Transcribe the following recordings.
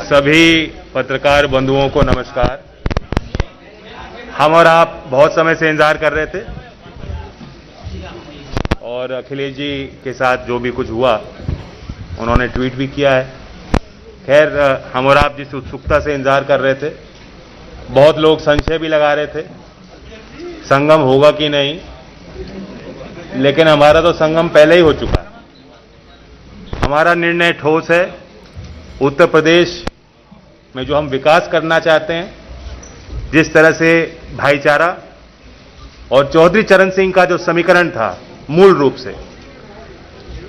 सभी पत्रकार बंधुओं को नमस्कार। हम और आप बहुत समय से इंतजार कर रहे थे और अखिलेश जी के साथ जो भी कुछ हुआ उन्होंने ट्वीट भी किया है। खैर, हम और आप जिस उत्सुकता से इंतजार कर रहे थे, बहुत लोग संशय भी लगा रहे थे संगम होगा कि नहीं, लेकिन हमारा तो संगम पहले ही हो चुका है। हमारा निर्णय ठोस है। उत्तर प्रदेश में जो हम विकास करना चाहते हैं, जिस तरह से भाईचारा और चौधरी चरण सिंह का जो समीकरण था, मूल रूप से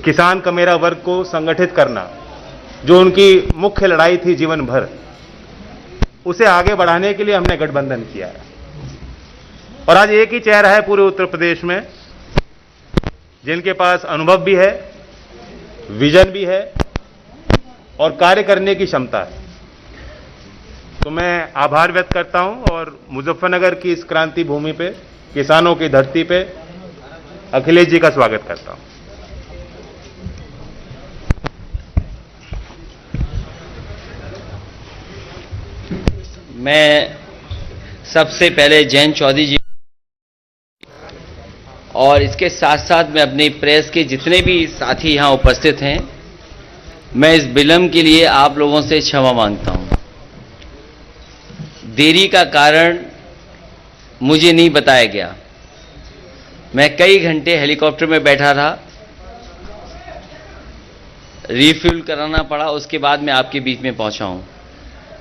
किसान का मेरा वर्ग को संगठित करना, जो उनकी मुख्य लड़ाई थी जीवन भर, उसे आगे बढ़ाने के लिए हमने गठबंधन किया है। और आज एक ही चेहरा है पूरे उत्तर प्रदेश में जिनके पास अनुभव भी है, विजन भी है और कार्य करने की क्षमता है। तो मैं आभार व्यक्त करता हूं और मुजफ्फरनगर की इस क्रांति भूमि पे, किसानों की धरती पे अखिलेश जी का स्वागत करता हूं। मैं सबसे पहले जयंत चौधरी जी और इसके साथ साथ मैं अपनी प्रेस के जितने भी साथी यहां उपस्थित हैं, मैं इस विलंब के लिए आप लोगों से क्षमा मांगता हूं। देरी का कारण मुझे नहीं बताया गया। मैं कई घंटे हेलीकॉप्टर में बैठा रहा, रिफ्यूल कराना पड़ा, उसके बाद मैं आपके बीच में पहुंचा हूं।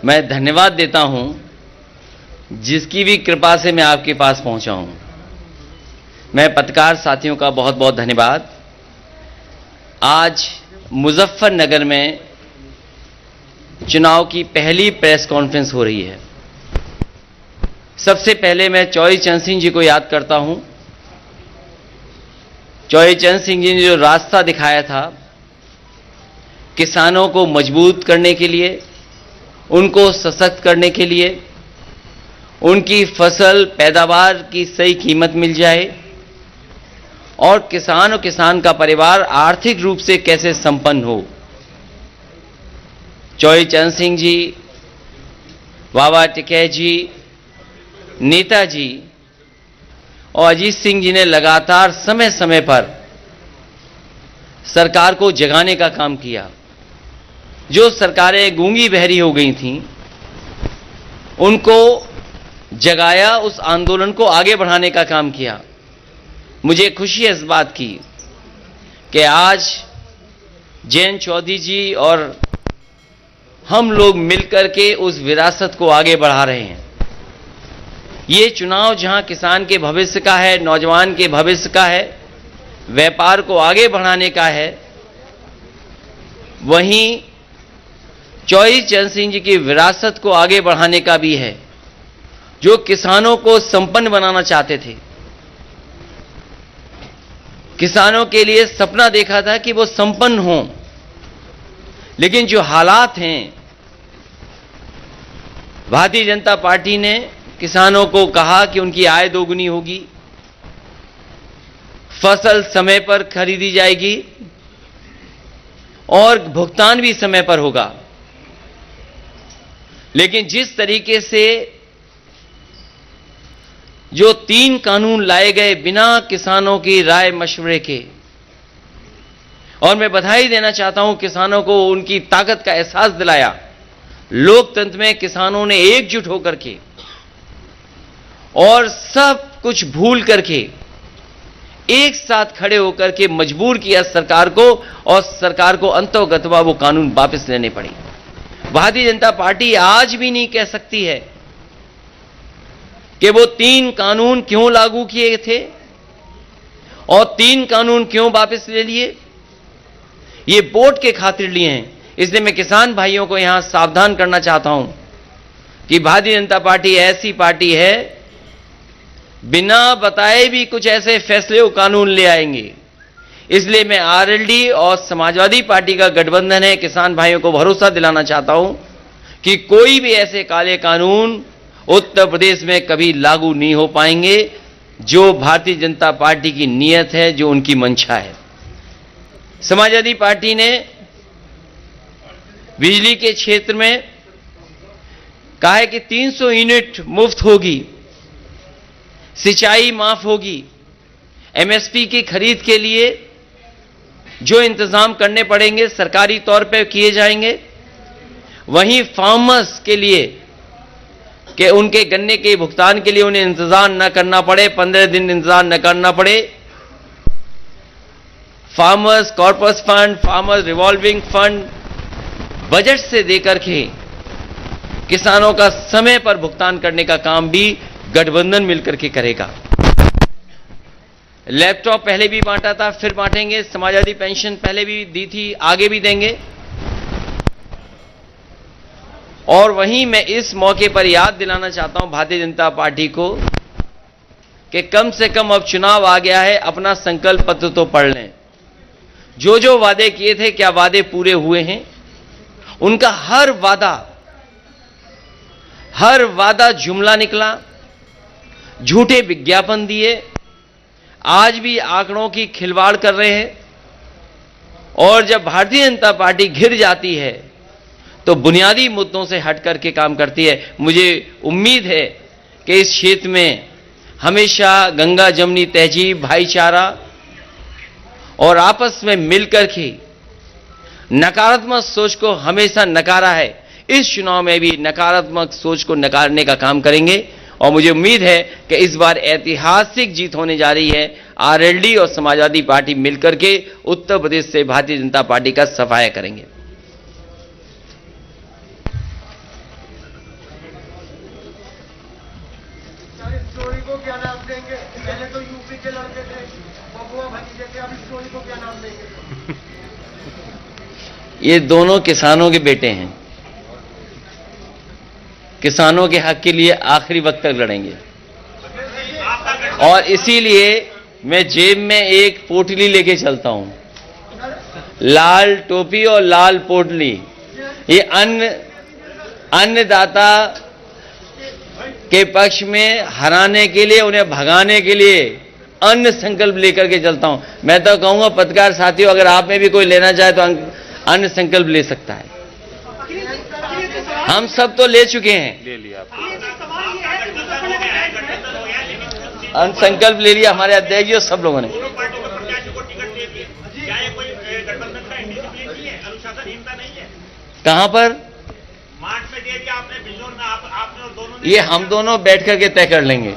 मैं धन्यवाद देता हूं जिसकी भी कृपा से मैं आपके पास पहुंचा हूं। मैं पत्रकार साथियों का बहुत बहुत धन्यवाद। आज मुजफ्फरनगर में चुनाव की पहली प्रेस कॉन्फ्रेंस हो रही है। सबसे पहले मैं चौधरी चरण सिंह जी को याद करता हूं। चौधरी चरण सिंह जी ने जो रास्ता दिखाया था किसानों को मजबूत करने के लिए, उनको सशक्त करने के लिए, उनकी फसल पैदावार की सही कीमत मिल जाए और किसान का परिवार आर्थिक रूप से कैसे संपन्न हो। चौधरी चरण सिंह जी, बाबा टिकैत जी, नेताजी और अजीत सिंह जी ने लगातार समय समय पर सरकार को जगाने का काम किया। जो सरकारें गूंगी बहरी हो गई थीं, उनको जगाया, उस आंदोलन को आगे बढ़ाने का काम किया। मुझे खुशी है इस बात की कि आज जयंत चौधरी जी और हम लोग मिलकर के उस विरासत को आगे बढ़ा रहे हैं। ये चुनाव जहां किसान के भविष्य का है, नौजवान के भविष्य का है, व्यापार को आगे बढ़ाने का है, वहीं चौधरी चरण सिंह जी की विरासत को आगे बढ़ाने का भी है, जो किसानों को संपन्न बनाना चाहते थे। किसानों के लिए सपना देखा था कि वो संपन्न हों, लेकिन जो हालात हैं, भारतीय जनता पार्टी ने किसानों को कहा कि उनकी आय दोगुनी होगी, फसल समय पर खरीदी जाएगी और भुगतान भी समय पर होगा। लेकिन जिस तरीके से जो 3 कानून लाए गए बिना किसानों की राय मशवरे के, और मैं बधाई देना चाहता हूं किसानों को, उनकी ताकत का एहसास दिलाया। लोकतंत्र में किसानों ने एकजुट होकर के और सब कुछ भूल करके एक साथ खड़े होकर के मजबूर किया सरकार को, और सरकार को अंततः वो कानून वापस लेने पड़े। भारतीय जनता पार्टी आज भी नहीं कह सकती है कि वो 3 कानून क्यों लागू किए थे और 3 कानून क्यों वापस ले लिए। ये वोट के खातिर लिए हैं। इसलिए मैं किसान भाइयों को यहां सावधान करना चाहता हूं कि भारतीय जनता पार्टी ऐसी पार्टी है, बिना बताए भी कुछ ऐसे फैसले और कानून ले आएंगे। इसलिए मैं आरएलडी और समाजवादी पार्टी का गठबंधन है, किसान भाइयों को भरोसा दिलाना चाहता हूं कि कोई भी ऐसे काले कानून उत्तर प्रदेश में कभी लागू नहीं हो पाएंगे, जो भारतीय जनता पार्टी की नीयत है, जो उनकी मंशा है। समाजवादी पार्टी ने बिजली के क्षेत्र में कहा है कि 300 यूनिट मुफ्त होगी, सिंचाई माफ होगी, एमएसपी की खरीद के लिए जो इंतजाम करने पड़ेंगे सरकारी तौर पर किए जाएंगे। वहीं फार्मर्स के लिए कि उनके गन्ने के भुगतान के लिए उन्हें इंतजार न करना पड़े, 15 दिन इंतजार न करना पड़े। Farmers corpus fund, farmers revolving fund budget से देकर के किसानों का समय पर भुगतान करने का काम भी गठबंधन मिलकर के करेगा। लैपटॉप पहले भी बांटा था, फिर बांटेंगे। समाजवादी पेंशन पहले भी दी थी, आगे भी देंगे। और वहीं मैं इस मौके पर याद दिलाना चाहता हूं भारतीय जनता पार्टी को कि कम से कम अब चुनाव आ गया है, अपना संकल्प पत्र तो पढ़ लें। जो जो वादे किए थे, क्या वादे पूरे हुए हैं? उनका हर वादा जुमला निकला, झूठे विज्ञापन दिए, आज भी आंकड़ों की खिलवाड़ कर रहे हैं। और जब भारतीय जनता पार्टी घिर जाती है तो बुनियादी मुद्दों से हट करके काम करती है। मुझे उम्मीद है कि इस क्षेत्र में हमेशा गंगा जमुनी तहजीब, भाईचारा और आपस में मिलकर के नकारात्मक सोच को हमेशा नकारा है। इस चुनाव में भी नकारात्मक सोच को नकारने का काम करेंगे और मुझे उम्मीद है कि इस बार ऐतिहासिक जीत होने जा रही है। आरएलडी और समाजवादी पार्टी मिलकर के उत्तर प्रदेश से भारतीय जनता पार्टी का सफाया करेंगे। स्टोरी को क्या नाम देंगे? पहले तो यूपी के लड़के थे, बबुआ भतीजे थे, अब स्टोरी को क्या नाम देंगे? ये दोनों किसानों के बेटे हैं, किसानों के हक के लिए आखिरी वक्त तक लड़ेंगे। और इसीलिए मैं जेब में एक पोटली लेके चलता हूं, लाल टोपी और लाल पोटली। ये अन्नदाता के पक्ष में हराने के लिए, उन्हें भगाने के लिए अन्न संकल्प लेकर के चलता हूं। मैं तो कहूंगा पत्रकार साथियों, अगर आप में भी कोई लेना चाहे तो अन्न संकल्प ले सकता है। हम सब तो ले चुके हैं, ले लिया अन्न संकल्प ले लिया हमारे अध्यक्ष जी और सब लोगों ने। कहां पर? मार्च में दे दिया आपने, बिजोर में आपने और दोनों ने। ये हम दोनों बैठ करके तय कर लेंगे। ये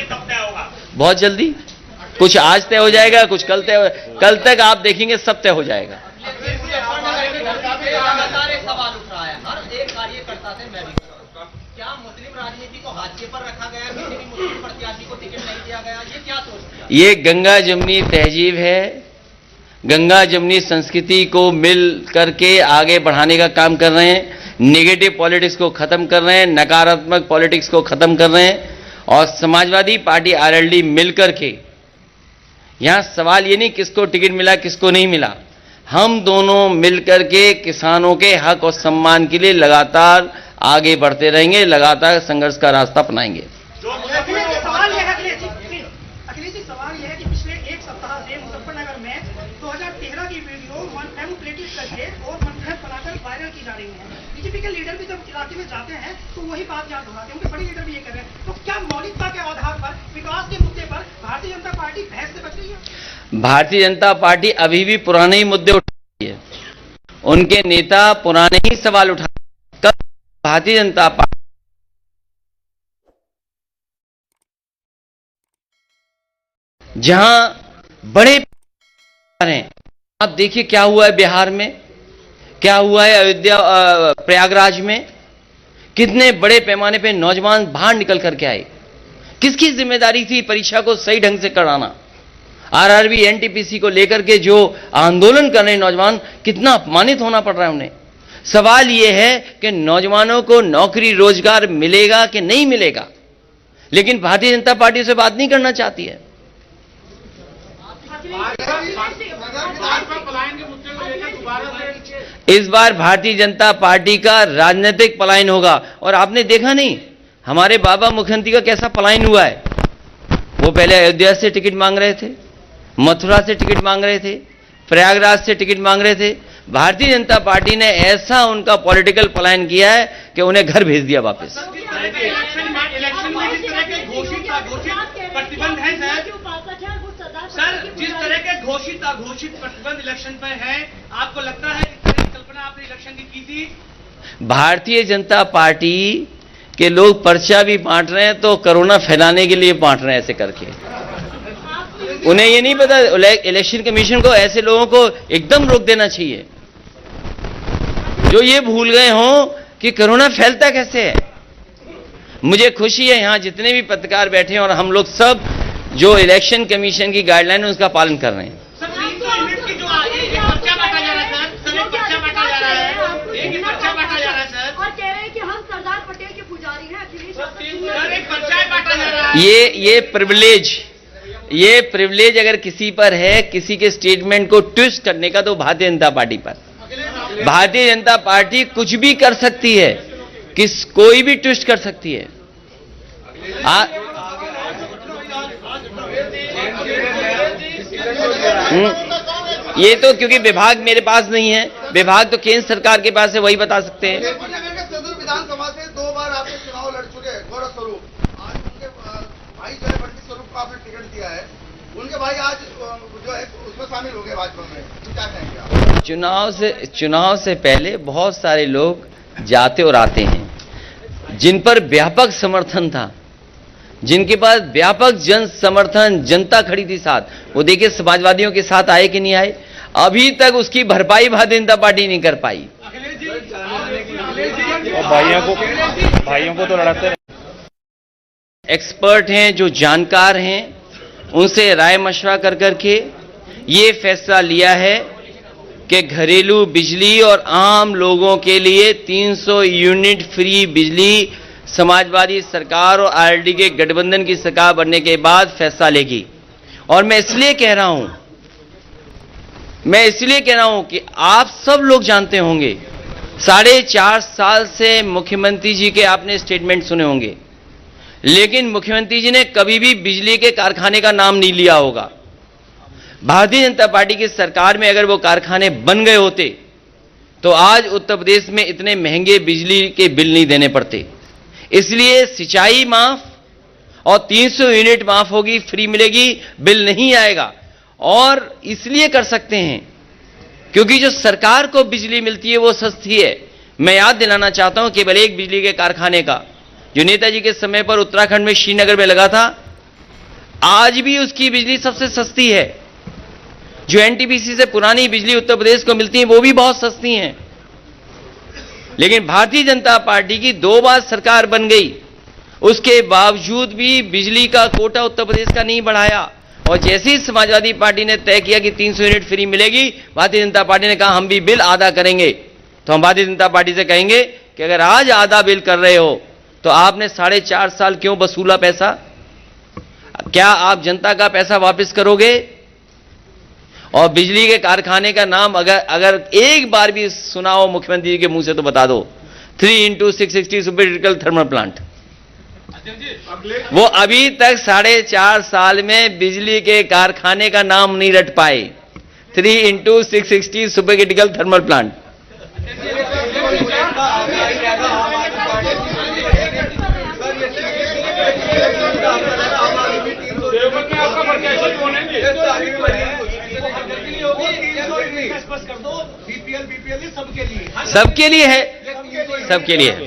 कब तय होगा? बहुत जल्दी, कुछ आज तय हो जाएगा, कुछ कल तय, कल तक आप देखेंगे सब तय हो जाएगा। लगातार एक सवाल उठ रहा है, हर एक कार्यकर्ता से मैं भी, क्या मुस्लिम राजनीति को हाशिए पर रखा गया? किसी भी मुस्लिम प्रत्याशी को टिकट नहीं दिया गया, ये क्या सोचते हैं? ये गंगा जमुनी तहजीब है, गंगा जमुनी संस्कृति को मिल करके आगे बढ़ाने का काम कर रहे हैं। नेगेटिव पॉलिटिक्स को खत्म कर रहे हैं, नकारात्मक पॉलिटिक्स को खत्म कर रहे हैं। और समाजवादी पार्टी आरएलडी मिलकर के, यहां सवाल ये नहीं किसको टिकट मिला किसको नहीं मिला, हम दोनों मिलकर के किसानों के हक और सम्मान के लिए लगातार आगे बढ़ते रहेंगे, लगातार संघर्ष का रास्ता अपनाएंगे। सवाल यह है कि पिछले एक सप्ताह से मुजफ्फरनगर में 2013 की वीडियो मैनिपुलेटिव करके और मनगढ़ंत बनाकर वायरल की जा रही है। बीजेपी के लीडर भी जब इलाके में जाते हैं तो वही बात याद दोहराते हैं, उनके बड़े लीडर भी ये कर रहे हैं। तो क्या मौलिकता के आधार पर विकास के मुद्दे पर भारतीय जनता पार्टी बहस से बच रही है? भारतीय जनता पार्टी अभी भी पुराने ही मुद्दे उठा रही है, उनके नेता पुराने ही सवाल उठा। कल भारतीय जनता पार्टी जहां बड़े हैं, आप देखिए क्या हुआ है बिहार में, क्या हुआ है अयोध्या प्रयागराज में, कितने बड़े पैमाने पे नौजवान बाहर निकल करके आए। किसकी जिम्मेदारी थी परीक्षा को सही ढंग से कराना? आरआरबी एनटीपीसी को लेकर के जो आंदोलन कर रहे नौजवान, कितना अपमानित होना पड़ रहा है उन्हें। सवाल यह है कि नौजवानों को नौकरी रोजगार मिलेगा कि नहीं मिलेगा, लेकिन भारतीय जनता पार्टी से बात नहीं करना चाहती है। इस बार भारतीय जनता पार्टी का राजनीतिक पलायन होगा। और आपने देखा नहीं, हमारे बाबा मुख्यमंत्री का कैसा पलायन हुआ है। वो पहले अयोध्या से टिकट मांग रहे थे, मथुरा से टिकट मांग रहे थे, प्रयागराज से टिकट मांग रहे थे। भारतीय जनता पार्टी ने ऐसा उनका पॉलिटिकल पलायन किया है कि उन्हें घर भेज दिया वापस। इलेक्शन में जिस तरह के घोषित प्रतिबंध है सर, जिस तरह के घोषित अघोषित प्रतिबंध इलेक्शन पर है, आपको लगता है इस तरह की कल्पना आपने इलेक्शन की थी? भारतीय जनता पार्टी के लोग पर्चा भी बांट रहे हैं तो कोरोना फैलाने के लिए बांट रहे हैं ऐसे करके। उन्हें ये नहीं पता, इलेक्शन कमीशन को ऐसे लोगों को एकदम रोक देना चाहिए जो ये भूल गए हों कि कोरोना फैलता कैसे है। मुझे खुशी है यहां जितने भी पत्रकार बैठे हैं और हम लोग सब जो इलेक्शन कमीशन की गाइडलाइन है उसका पालन कर रहे हैं। सर 300 यूनिट की जो एक पर्चा बांटा जा रहा है सर, एक पर्चा बांटा जा रहा है, एक ही पर्चा बांटा जा रहा है सर, और कह रहे हैं कि हम सरदार पटेल के पुजारी हैं, अखिलेश सर एक पर्चा बांटा जा रहा है। ये प्रिविलेज अगर किसी पर है, किसी के स्टेटमेंट को ट्विस्ट करने का, तो भारतीय जनता पार्टी पर। भारतीय जनता पार्टी कुछ भी कर सकती है, कोई भी ट्विस्ट कर सकती है। ये तो क्योंकि विभाग मेरे पास नहीं है, विभाग तो केंद्र सरकार के पास है, वही बता सकते हैं। सदर विधानसभा से 2 बार आपने चुनाव लड़ चुके हैं गौरव स्वरूप, आज उनके भाई जो है पंडित स्वरूप को आपने टिकट दिया है, उनके भाई आज जो है उसमें शामिल हो गए भाजपा में, तो क्या कहेंगे आप? चुनाव से पहले बहुत सारे लोग जाते और आते हैं जिन पर व्यापक समर्थन था, जिनके पास व्यापक जन समर्थन, जनता खड़ी थी साथ। वो देखिए समाजवादियों के साथ आए कि नहीं आए, अभी तक उसकी भरपाई भारतीय जनता पार्टी नहीं कर पाई। और भाइयों को तो लड़ाते रहे। एक्सपर्ट हैं, जो जानकार हैं, उनसे राय मशवरा कर करके ये फैसला लिया है कि घरेलू बिजली और आम लोगों के लिए 300 यूनिट फ्री बिजली समाजवादी सरकार और आरएलडी के गठबंधन की सरकार बनने के बाद फैसला लेगी। और मैं इसलिए कह रहा हूं कि आप सब लोग जानते होंगे, 4.5 साल से मुख्यमंत्री जी के आपने स्टेटमेंट सुने होंगे, लेकिन मुख्यमंत्री जी ने कभी भी बिजली के कारखाने का नाम नहीं लिया होगा। भारतीय जनता पार्टी की सरकार में अगर वो कारखाने बन गए होते तो आज उत्तर प्रदेश में इतने महंगे बिजली के बिल नहीं देने पड़ते। इसलिए सिंचाई माफ और 300 यूनिट माफ होगी, फ्री मिलेगी, बिल नहीं आएगा। और इसलिए कर सकते हैं क्योंकि जो सरकार को बिजली मिलती है वो सस्ती है। मैं याद दिलाना चाहता हूं केवल एक बिजली के कारखाने का जो नेताजी के समय पर उत्तराखंड में श्रीनगर में लगा था, आज भी उसकी बिजली सबसे सस्ती है। जो एनटीपीसी से पुरानी बिजली उत्तर प्रदेश को मिलती है वो भी बहुत सस्ती हैं। लेकिन भारतीय जनता पार्टी की 2 बार सरकार बन गई, उसके बावजूद भी बिजली का कोटा उत्तर प्रदेश का नहीं बढ़ाया। और जैसे ही समाजवादी पार्टी ने तय किया कि 300 यूनिट फ्री मिलेगी, भारतीय जनता पार्टी ने कहा हम भी बिल आधा करेंगे। तो हम भारतीय जनता पार्टी से कहेंगे कि अगर आज आधा बिल कर रहे हो तो आपने 4.5 साल क्यों वसूला पैसा? क्या आप जनता का पैसा वापस करोगे? और बिजली के कारखाने का नाम अगर एक बार भी सुना हो मुख्यमंत्री जी के मुंह से तो बता दो, 3x660 super critical thermal plant. वो अभी तक 4.5 साल में बिजली के कारखाने का नाम नहीं रट पाए। 3x660 super critical thermal plant. सबके लिए है, सबके लिए है।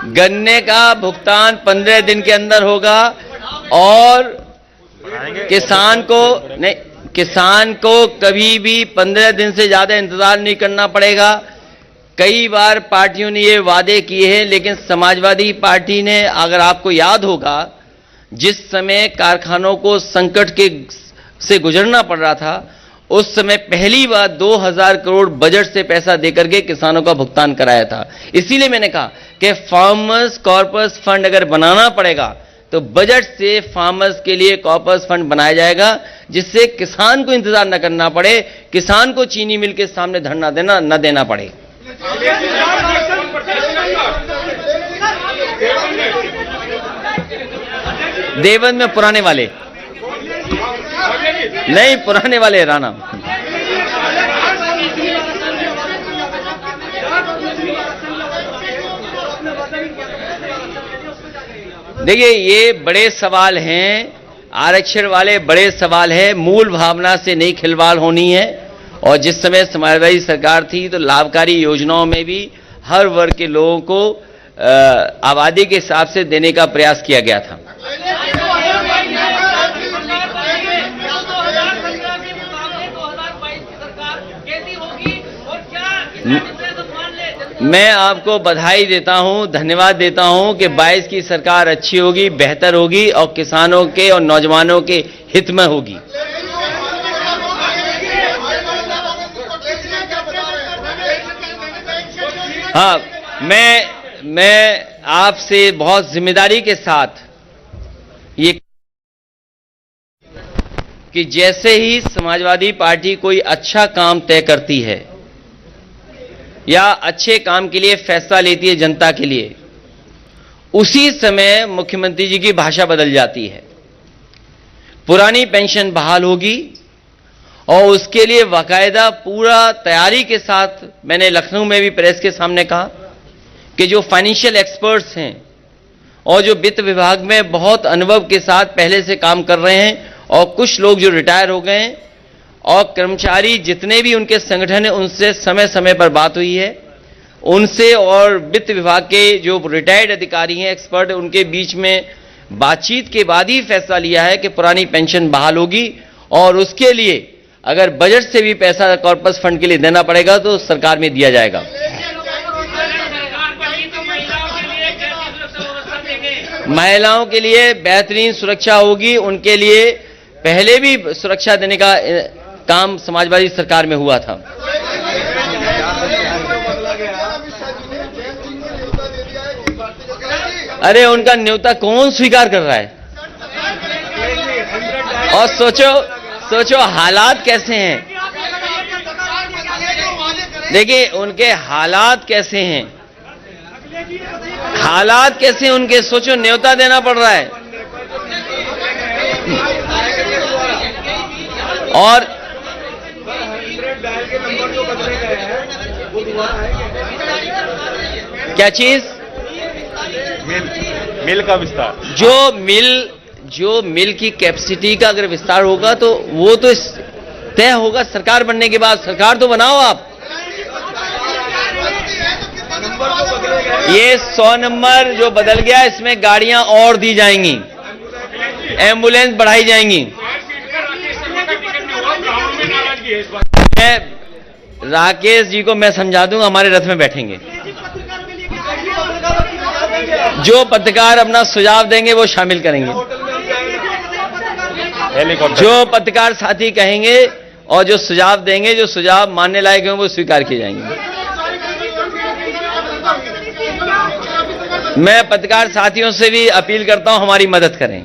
गन्ने का भुगतान 15 दिन के अंदर होगा और किसान को कभी भी 15 दिन से ज्यादा इंतजार नहीं करना पड़ेगा। कई बार पार्टियों ने ये वादे किए हैं, लेकिन समाजवादी पार्टी ने, अगर आपको याद होगा, जिस समय कारखानों को संकट से गुजरना पड़ रहा था, उस समय पहली बार 2000 करोड़ बजट से पैसा देकर के किसानों का भुगतान कराया था। इसीलिए मैंने कहा कि फार्मर्स कॉर्पस फंड अगर बनाना पड़ेगा तो तो बजट से फार्मर्स के लिए कॉर्पस फंड बनाया जाएगा, जिससे किसान को इंतजार न करना पड़े, किसान को चीनी मिल के सामने धरना देना न देना पड़े। देवबंद में पुराने वाले नहीं, पुराने वाले राणा। देखिए, ये बड़े सवाल हैं, आरक्षण वाले बड़े सवाल है। मूल भावना से नहीं खिलवाड़ होनी है। और जिस समय समाजवादी सरकार थी तो लाभकारी योजनाओं में भी हर वर्ग के लोगों को आबादी के हिसाब से देने का प्रयास किया गया था। मैं आपको बधाई देता हूं, धन्यवाद देता हूं कि 22 की सरकार अच्छी होगी, बेहतर होगी और किसानों के और नौजवानों के हित में होगी। हाँ, मैं आपसे बहुत जिम्मेदारी के साथ ये कि जैसे ही समाजवादी पार्टी कोई अच्छा काम तय करती है या अच्छे काम के लिए फैसला लेती है जनता के लिए, उसी समय मुख्यमंत्री जी की भाषा बदल जाती है। पुरानी पेंशन बहाल होगी और उसके लिए बाकायदा पूरा तैयारी के साथ, मैंने लखनऊ में भी प्रेस के सामने कहा कि जो फाइनेंशियल एक्सपर्ट्स हैं और जो वित्त विभाग में बहुत अनुभव के साथ पहले से काम कर रहे हैं और कुछ लोग जो रिटायर हो गए हैं और कर्मचारी जितने भी उनके संगठन हैं, उनसे समय समय पर बात हुई है। उनसे और वित्त विभाग के जो रिटायर्ड अधिकारी हैं, एक्सपर्ट, उनके बीच में बातचीत के बाद ही फैसला लिया है कि पुरानी पेंशन बहाल होगी और उसके लिए अगर बजट से भी पैसा कॉर्पस फंड के लिए देना पड़ेगा तो सरकार में दिया जाएगा। महिलाओं के लिए बेहतरीन सुरक्षा होगी। उनके लिए पहले भी सुरक्षा देने का काम समाजवादी सरकार में हुआ था। अरे उनका न्योता कौन स्वीकार कर रहा है? और सोचो हालात कैसे हैं। देखिए उनके हालात कैसे हैं, हालात कैसे उनके, सोचो न्योता देना पड़ रहा है। और क्या चीज? मिल का विस्तार। जो मिल की कैपेसिटी का अगर विस्तार होगा तो वो तो तय होगा सरकार बनने के बाद। सरकार तो बनाओ आप। ये 100 नंबर जो बदल गया, इसमें गाड़ियां और दी जाएंगी, एम्बुलेंस बढ़ाई जाएंगी। राकेश जी को मैं समझा दूंगा, हमारे रथ में बैठेंगे। जो पत्रकार अपना सुझाव देंगे वो शामिल करेंगे, जो पत्रकार साथी कहेंगे और जो सुझाव देंगे, जो सुझाव मानने लायक होंगे वो स्वीकार किए जाएंगे। मैं पत्रकार साथियों से भी अपील करता हूं हमारी मदद करें।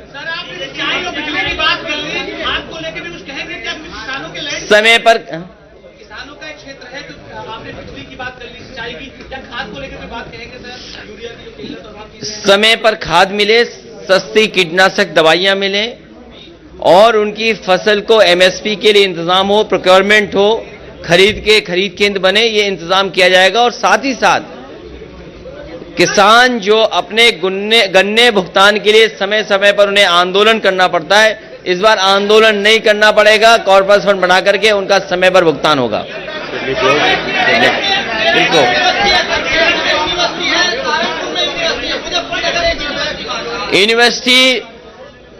समय पर किसानों का एक क्षेत्र है, तो आपने बिजली की बात कर ली, सिंचाई की, या खाद को लेकर कोई बात कहेंगे सर? यूरिया की जो किल्लत और बात, समय पर खाद मिले, सस्ती कीटनाशक दवाइयां मिले और उनकी फसल को एमएसपी के लिए इंतजाम हो, प्रोक्योरमेंट हो, खरीद केंद्र बने, ये इंतजाम किया जाएगा। और साथ ही साथ किसान जो अपने गन्ने भुगतान के लिए समय समय पर उन्हें आंदोलन करना पड़ता है, इस बार आंदोलन नहीं करना पड़ेगा, कॉर्पस फंड बना करके उनका समय पर भुगतान होगा।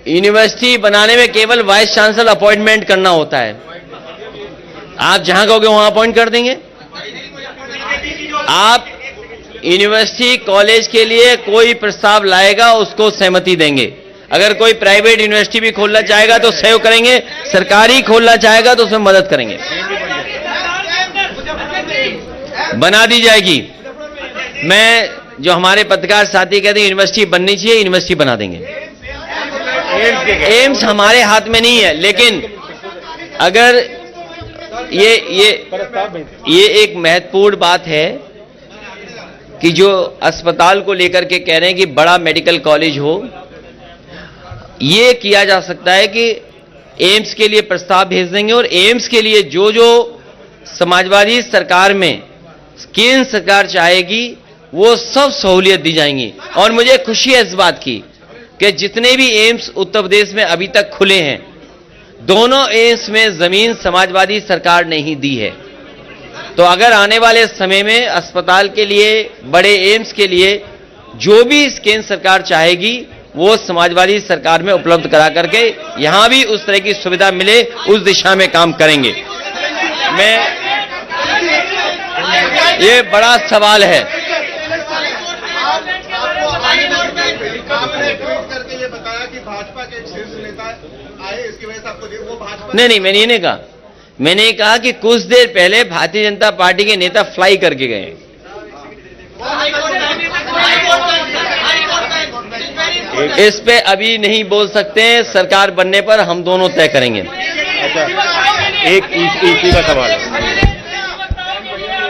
यूनिवर्सिटी बनाने में केवल वाइस चांसलर अपॉइंटमेंट करना होता है। आप जहां कहोगे वहां अपॉइंट कर देंगे। आप यूनिवर्सिटी कॉलेज के लिए कोई प्रस्ताव लाएगा, उसको सहमति देंगे। अगर कोई प्राइवेट यूनिवर्सिटी भी खोलना चाहेगा तो सहयोग करेंगे, सरकारी खोलना चाहेगा तो उसमें मदद करेंगे। बना दी जाएगी। मैं जो हमारे पत्रकार साथी कहते हैं यूनिवर्सिटी बननी चाहिए, यूनिवर्सिटी बना देंगे। एम्स हमारे हाथ में नहीं है, लेकिन अगर ये एक महत्वपूर्ण बात है कि जो अस्पताल को लेकर के कह रहे हैं कि बड़ा मेडिकल कॉलेज हो, ये किया जा सकता है कि एम्स के लिए प्रस्ताव भेज देंगे और एम्स के लिए जो जो समाजवादी सरकार में केंद्र सरकार चाहेगी वो सब सहूलियत दी जाएंगी। और मुझे खुशी है इस बात की कि जितने भी एम्स उत्तर प्रदेश में अभी तक खुले हैं, दोनों एम्स में जमीन समाजवादी सरकार ने ही दी है। तो अगर आने वाले समय में अस्पताल के लिए, बड़े एम्स के लिए जो भी केंद्र सरकार चाहेगी वो समाजवादी सरकार में उपलब्ध करा करके यहां भी उस तरह की सुविधा मिले, उस दिशा में काम करेंगे। ये बड़ा सवाल है। आपने ट्वीट करके ये बताया कि भाजपा के शीर्ष नेता आए, इसकी वजह से आपको वो भाजपा नहीं, मैंने ये नहीं कहा। मैंने कहा कि कुछ देर पहले भारतीय जनता पार्टी के नेता फ्लाई करके गए। इस पे अभी नहीं बोल सकते हैं, सरकार बनने पर हम दोनों तय करेंगे। अच्छा, एक इसी का सवाल है।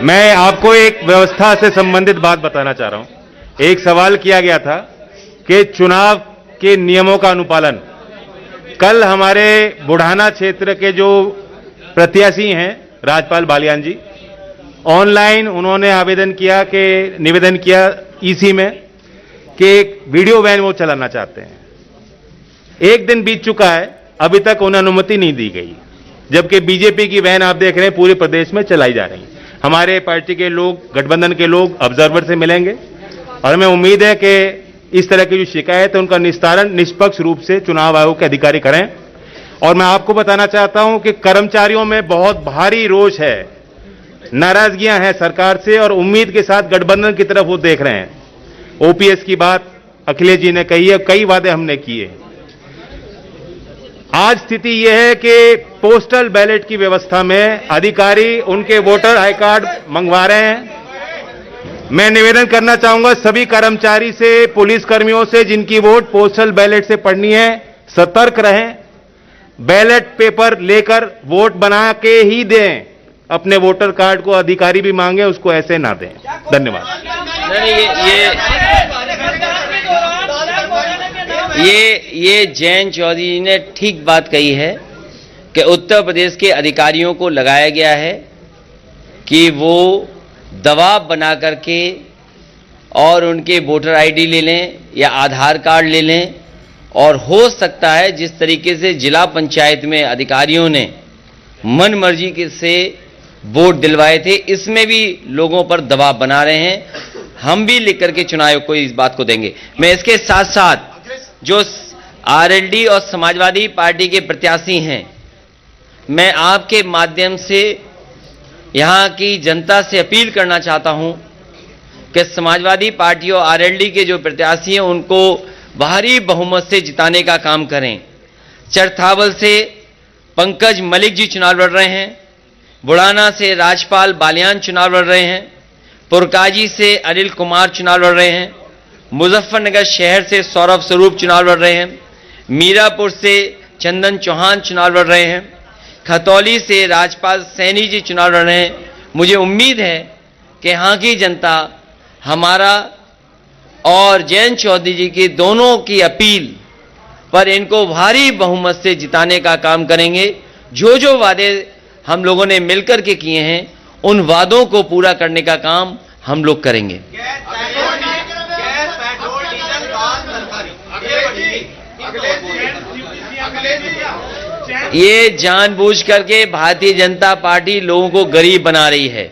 मैं आपको एक व्यवस्था से संबंधित बात बताना चाह रहा हूं। एक सवाल किया गया था कि चुनाव के नियमों का अनुपालन। कल हमारे बुढ़ाना क्षेत्र के जो प्रत्याशी हैं राजपाल बालियान जी, ऑनलाइन उन्होंने निवेदन किया ईसी में कि एक वीडियो वैन वो चलाना चाहते हैं। एक दिन बीत चुका है, अभी तक उन्हें अनुमति नहीं दी गई, जबकि बीजेपी की वैन आप देख रहे हैं पूरे प्रदेश में चलाई जा रही है। हमारे पार्टी के लोग, गठबंधन के लोग ऑब्जर्वर से मिलेंगे और हमें उम्मीद है कि इस तरह की जो शिकायत है उनका निस्तारण निष्पक्ष रूप से चुनाव आयोग के अधिकारी करें। और मैं आपको बताना चाहता हूं कि कर्मचारियों में बहुत भारी रोष है, नाराजगियां हैं सरकार से और उम्मीद के साथ गठबंधन की तरफ वो देख रहे हैं। ओपीएस की बात अखिलेश जी ने कही है, कई वादे हमने किए। आज स्थिति यह है कि पोस्टल बैलेट की व्यवस्था में अधिकारी उनके वोटर आई कार्ड मंगवा रहे हैं। मैं निवेदन करना चाहूंगा सभी कर्मचारी से, पुलिस कर्मियों से जिनकी वोट पोस्टल बैलेट से पड़नी है, सतर्क रहें। बैलेट पेपर लेकर वोट बना के ही दें। अपने वोटर कार्ड को अधिकारी भी मांगे, उसको ऐसे ना दें। धन्यवाद। ये जयंत चौधरी जी ने ठीक बात कही है कि उत्तर प्रदेश के अधिकारियों को लगाया गया है कि वो दबाव बना करके और उनके वोटर आईडी ले लें या आधार कार्ड ले लें। और हो सकता है जिस तरीके से जिला पंचायत में अधिकारियों ने मन मर्जी से वोट दिलवाए थे, इसमें भी लोगों पर दबाव बना रहे हैं। हम भी लिख करके चुनाव आयोग को इस बात को देंगे। मैं इसके साथ साथ जो आरएलडी और समाजवादी पार्टी के प्रत्याशी हैं, मैं आपके माध्यम से यहां की जनता से अपील करना चाहता हूं कि समाजवादी पार्टी और आरएलडी के जो प्रत्याशी हैं उनको भारी बहुमत से जिताने का काम करें। चरथावल से पंकज मलिक जी चुनाव लड़ रहे हैं, बुढ़ाना से राजपाल बालियान चुनाव लड़ रहे हैं, पुरकाजी से अनिल कुमार चुनाव लड़ रहे हैं, मुजफ्फरनगर शहर से सौरभ स्वरूप चुनाव लड़ रहे हैं, मीरापुर से चंदन चौहान चुनाव लड़ रहे हैं, खतौली से राजपाल सैनी जी चुनाव लड़ रहे हैं। मुझे उम्मीद है कि यहाँ की जनता हमारा और जयंत चौधरी जी की दोनों की अपील पर इनको भारी बहुमत से जिताने का काम करेंगे। जो जो वादे हम लोगों ने मिलकर के किए हैं उन वादों को पूरा करने का काम हम लोग करेंगे। ये जानबूझ करके भारतीय जनता पार्टी लोगों को गरीब बना रही है,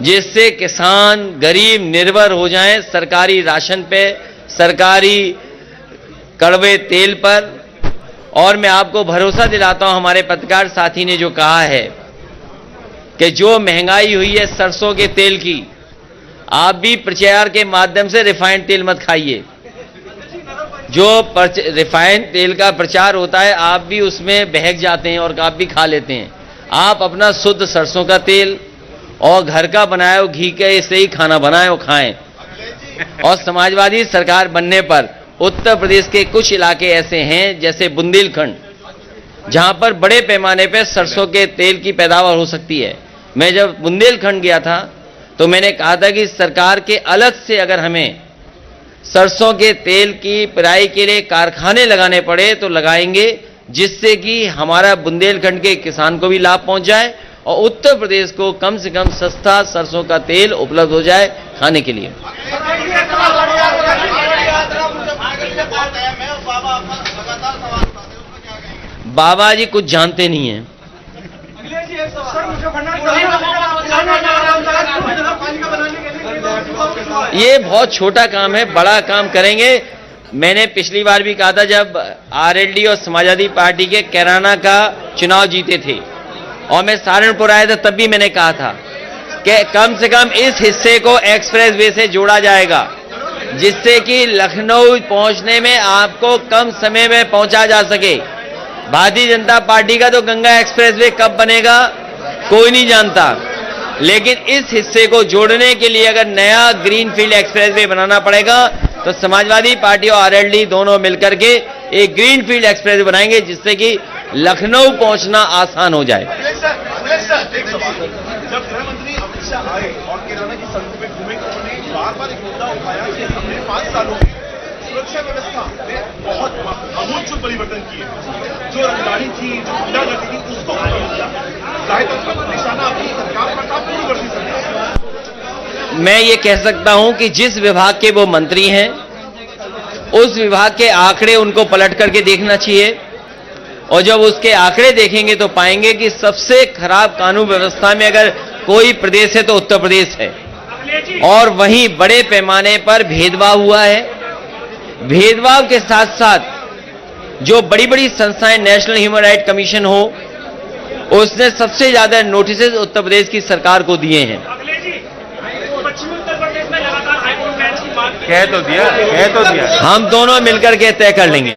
जिससे किसान गरीब निर्भर हो जाएं सरकारी राशन पे, सरकारी कड़वे तेल पर। और मैं आपको भरोसा दिलाता हूं, हमारे पत्रकार साथी ने जो कहा है कि जो महंगाई हुई है सरसों के तेल की, आप भी प्रचार के माध्यम से रिफाइंड तेल मत खाइए। जो रिफाइंड तेल का प्रचार होता है आप भी उसमें बहक जाते हैं और आप भी खा लेते हैं। आप अपना शुद्ध सरसों का तेल और घर का बनाया हुआ घी के से ही खाना बनाए और खाएं। और समाजवादी सरकार बनने पर उत्तर प्रदेश के कुछ इलाके ऐसे हैं जैसे बुंदेलखंड, जहां पर बड़े पैमाने पर सरसों के तेल की पैदावार हो सकती है। मैं जब बुंदेलखंड गया था तो मैंने कहा था कि सरकार के अलग से अगर हमें सरसों के तेल की पेराई के लिए कारखाने लगाने पड़े तो लगाएंगे, जिससे कि हमारा बुंदेलखंड के किसान को भी लाभ पहुंच जाए और उत्तर प्रदेश को कम से कम सस्ता सरसों का तेल उपलब्ध हो जाए खाने के लिए। बाबा जी कुछ जानते नहीं हैं। ये बहुत छोटा काम है, बड़ा काम करेंगे। मैंने पिछली बार भी कहा था जब आरएलडी और समाजवादी पार्टी के कैराना का चुनाव जीते थे और मैं सहारनपुर आया था, तब भी मैंने कहा था कि कम से कम इस हिस्से को एक्सप्रेस वे से जोड़ा जाएगा, जिससे कि लखनऊ पहुंचने में आपको कम समय में पहुंचा जा सके। भारतीय जनता पार्टी का तो गंगा एक्सप्रेस वे कब बनेगा कोई नहीं जानता, लेकिन इस हिस्से को जोड़ने के लिए अगर नया ग्रीनफील्ड एक्सप्रेस वे बनाना पड़ेगा तो समाजवादी पार्टी और आरएलडी दोनों मिलकर के एक ग्रीनफील्ड एक्सप्रेस वे बनाएंगे, जिससे कि लखनऊ पहुंचना आसान हो जाए। जब गृह मंत्री अमित शाह आए और किराना की सड़कों में घूमे तो उन्होंने बार-बार एक मुद्दा उठाया कि हमने 5 सालों में सुरक्षा व्यवस्था में बहुत आमूल परिवर्तन किए। जो रंगदारी थी, जो गुंडागर्दी थी, उसको खत्म किया। जाहिर तौर पर निशाना अपनी सरकार पर था, पूर्ववर्ती सरकार। मैं ये कह सकता हूं कि जिस विभाग के वो मंत्री हैं उस विभाग के आंकड़े उनको पलट करके देखना चाहिए, और जब उसके आंकड़े देखेंगे तो पाएंगे कि सबसे खराब कानून व्यवस्था में अगर कोई प्रदेश है तो उत्तर प्रदेश है, और वहीं बड़े पैमाने पर भेदभाव हुआ है। भेदभाव के साथ साथ जो बड़ी बड़ी संस्थाएं, नेशनल ह्यूमन राइट कमीशन हो, उसने सबसे ज्यादा नोटिसेज उत्तर प्रदेश की सरकार को दिए हैं। कह तो दिया हम दोनों मिलकर के तय कर लेंगे।